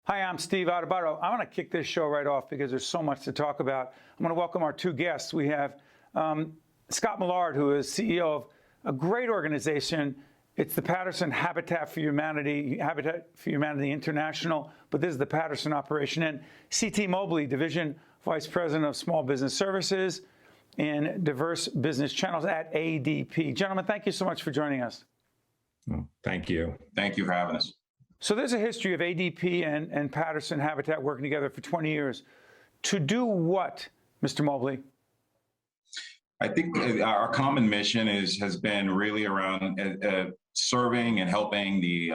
Hi, I'm Steve Adubato. I want to kick this show right off because there's so much to talk about. I'm going to welcome our two guests. We have Scott Millard, who is CEO of a great organization. It's the Patterson Habitat for Humanity, Habitat for Humanity International, but this is the Patterson operation. And C.T. Mobley, Division Vice President of Small Business Services and Diverse Business Channels at ADP. Gentlemen, thank you so much for joining us. Thank you. Thank you for having us. So there's a history of ADP and Patterson Habitat working together for 20 years. To do what, Mr. Mobley? I think our common mission has been really around serving and helping the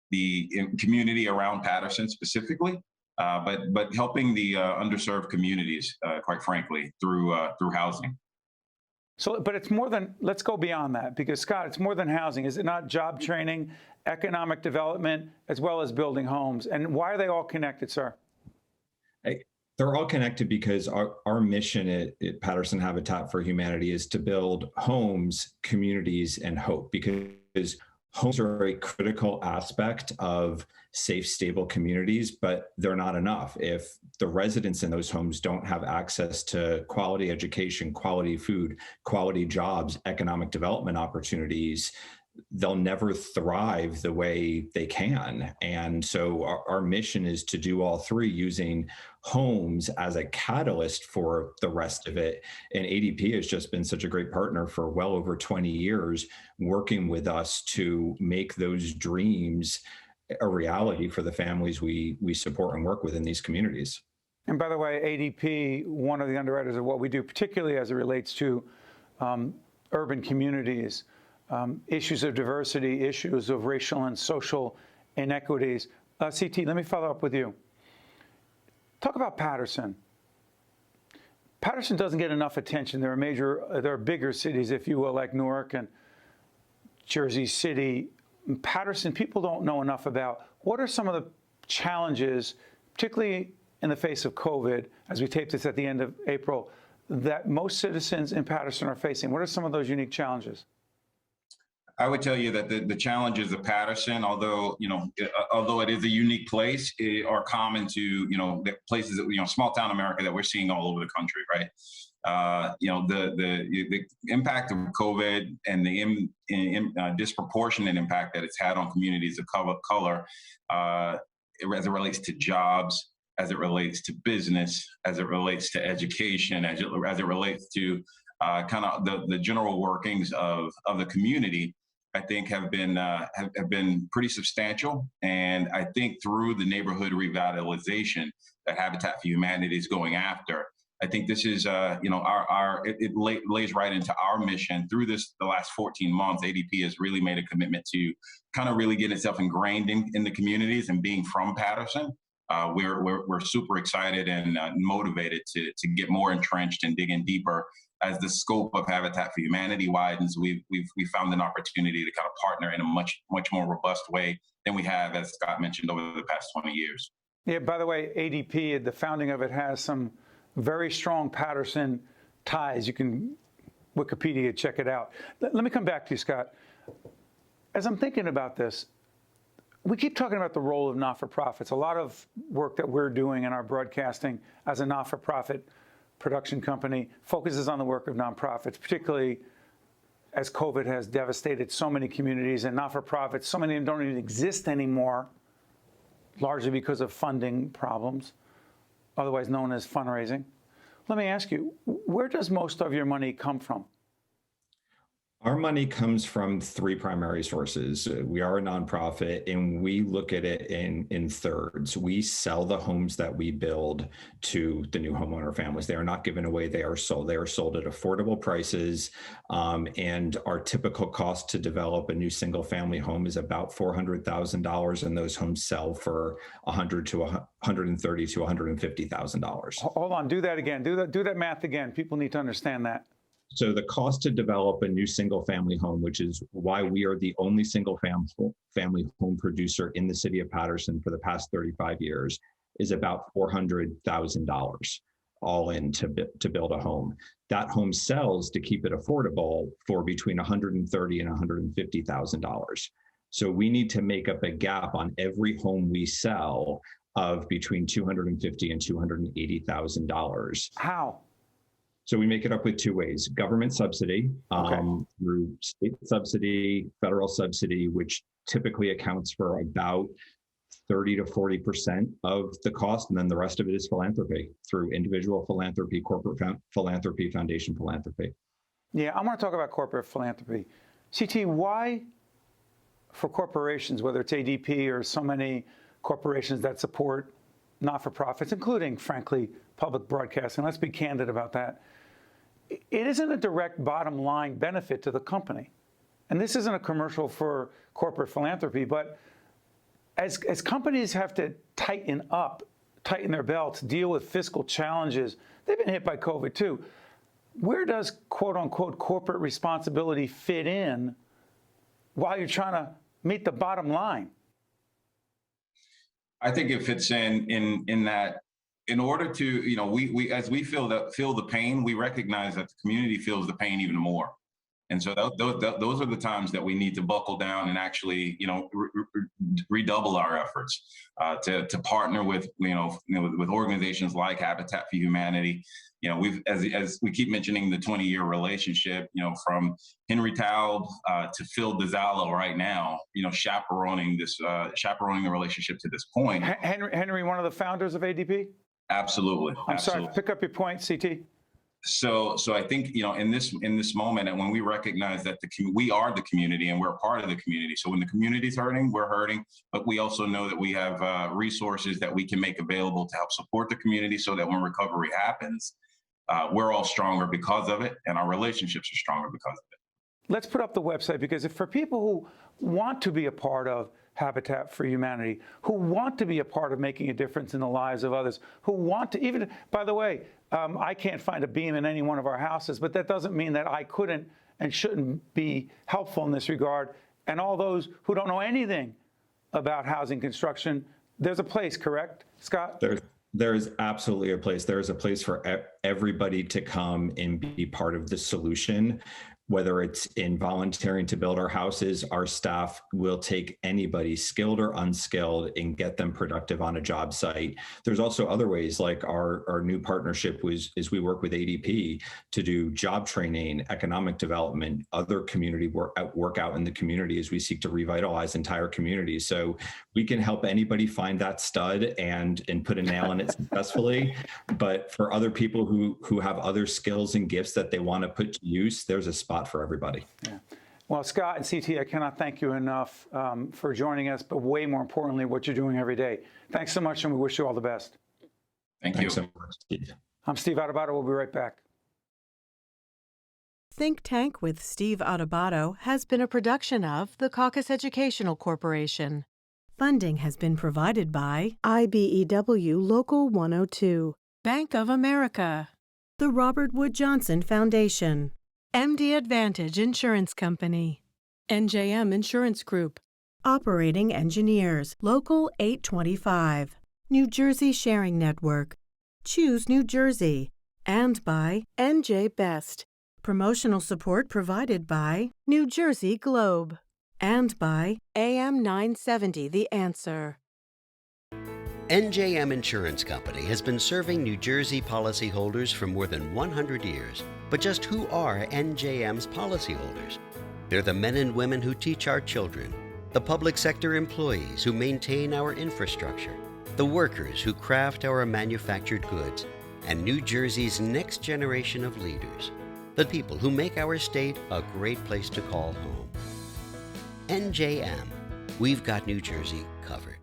the community around Patterson specifically, but helping the underserved communities, quite frankly, through housing. So, but it's more than, let's go beyond that, because Scott, it's more than housing. Is it not job training, economic development, as well as building homes? And why are they all connected, sir? They're all connected because our mission at Patterson Habitat for Humanity is to build homes, communities, and hope, because homes are a critical aspect of safe, stable communities, but they're not enough. If the residents in those homes don't have access to quality education, quality food, quality jobs, economic development opportunities, they'll never thrive the way they can. And so our mission is to do all three, using homes as a catalyst for the rest of it. And ADP has just been such a great partner for well over 20 years, working with us to make those dreams a reality for the families we support and work with in these communities. And by the way, ADP, one of the underwriters of what we do, particularly as it relates to urban communities, issues of diversity, issues of racial and social inequities. CT, let me follow up with you. Talk about Patterson. Patterson doesn't get enough attention. There are bigger cities, if you will, like Newark and Jersey City. Patterson, people don't know enough about. What are some of the challenges, particularly in the face of COVID, as we tape this at the end of April, that most citizens in Patterson are facing? What are some of those unique challenges? I would tell you that the challenges of Patterson, although it is a unique place, are common to the places that small town America that we're seeing all over the country, right? The impact of COVID and the disproportionate impact that it's had on communities of color, as it relates to jobs, as it relates to business, as it relates to education, as it relates to kind of the general workings of the community, I think have been pretty substantial. And I think through the neighborhood revitalization that Habitat for Humanity is going after, I think this is it lays right into our mission. Through the last 14 months, ADP has really made a commitment to kind of really get itself ingrained in the communities. And being from Patterson, we're super excited and motivated to get more entrenched and dig in deeper. As the scope of Habitat for Humanity widens, we found an opportunity to kind of partner in a much more robust way than we have, as Scott mentioned, over the past 20 years. Yeah, by the way, ADP, the founding of it has some very strong Patterson ties. You can Wikipedia, check it out. Let me come back to you, Scott. As I'm thinking about this, we keep talking about the role of not-for-profits. A lot of work that we're doing in our broadcasting as a not-for-profit production company focuses on the work of nonprofits, particularly as COVID has devastated so many communities and not-for-profits. So many of them don't even exist anymore, largely because of funding problems, otherwise known as fundraising. Let me ask you, where does most of your money come from? Our money comes from three primary sources. We are a nonprofit, and we look at it in thirds. We sell the homes that we build to the new homeowner families. They are not given away. They are sold. They are sold at affordable prices. And our typical cost to develop a new single family home is about $400,000, and those homes sell for $100,000 to $130,000 to $150,000. Hold on, do that again. Do that math again. People need to understand that. So the cost to develop a new single family home, which is why we are the only single family home producer in the city of Patterson for the past 35 years, is about $400,000 all in to build a home. That home sells, to keep it affordable, for between $130,000 and $150,000. So we need to make up a gap on every home we sell of between $250,000 and $280,000. How? So we make it up with two ways: government subsidy, through state subsidy, federal subsidy, which typically accounts for about 30 to 40% of the cost. And then the rest of it is philanthropy through individual philanthropy, corporate philanthropy, foundation philanthropy. Yeah, I want to talk about corporate philanthropy. CT, why for corporations, whether it's ADP or so many corporations that support not-for-profits, including, frankly, public broadcasting, let's be candid about that, it isn't a direct bottom line benefit to the company. And this isn't a commercial for corporate philanthropy, but as companies have to tighten their belts, deal with fiscal challenges, they've been hit by COVID too. Where does quote unquote corporate responsibility fit in while you're trying to meet the bottom line? I think it fits in that in order to, you know, we as we feel the pain, we recognize that the community feels the pain even more. And so those are the times that we need to buckle down and actually, you know, redouble our efforts to partner with, with organizations like Habitat for Humanity. You know, we've, as we keep mentioning, the 20-year relationship, you know, from Henry Taub to Phil DiZallo right now, you know, chaperoning the relationship to this point. Henry, one of the founders of ADP? Absolutely. I'm sorry, pick up your point, CT. So I think, you know, in this moment, and when we recognize that we are the community and we're a part of the community. So when the community's hurting, we're hurting, but we also know that we have resources that we can make available to help support the community so that when recovery happens, we're all stronger because of it, and our relationships are stronger because of it. Let's put up the website, because if for people who want to be a part of Habitat for Humanity, who want to be a part of making a difference in the lives of others, who want to even, by the way, I can't find a beam in any one of our houses, but that doesn't mean that I couldn't and shouldn't be helpful in this regard. And all those who don't know anything about housing construction, there's a place, correct, Scott? There is absolutely a place. There is a place for everybody to come and be part of the solution. Whether it's in volunteering to build our houses, our staff will take anybody, skilled or unskilled, and get them productive on a job site. There's also other ways, like our new partnership is we work with ADP to do job training, economic development, other community work out in the community as we seek to revitalize entire communities. So we can help anybody find that stud and put a nail in it successfully. But for other people who have other skills and gifts that they want to put to use, there's a spot for everybody. Yeah. Well, Scott and CT, I cannot thank you enough for joining us, but way more importantly, what you're doing every day. Thanks so much, and we wish you all the best. Thanks so much, Steve. I'm Steve Adubato. We'll be right back. Think Tank with Steve Adubato has been a production of the Caucus Educational Corporation. Funding has been provided by IBEW Local 102, Bank of America, the Robert Wood Johnson Foundation, MD Advantage Insurance Company, NJM Insurance Group, Operating Engineers, Local 825, New Jersey Sharing Network, Choose New Jersey, and by NJ Best. Promotional support provided by New Jersey Globe, and by AM 970 The Answer. NJM Insurance Company has been serving New Jersey policyholders for more than 100 years. But just who are NJM's policyholders? They're the men and women who teach our children, the public sector employees who maintain our infrastructure, the workers who craft our manufactured goods, and New Jersey's next generation of leaders, the people who make our state a great place to call home. NJM, we've got New Jersey covered.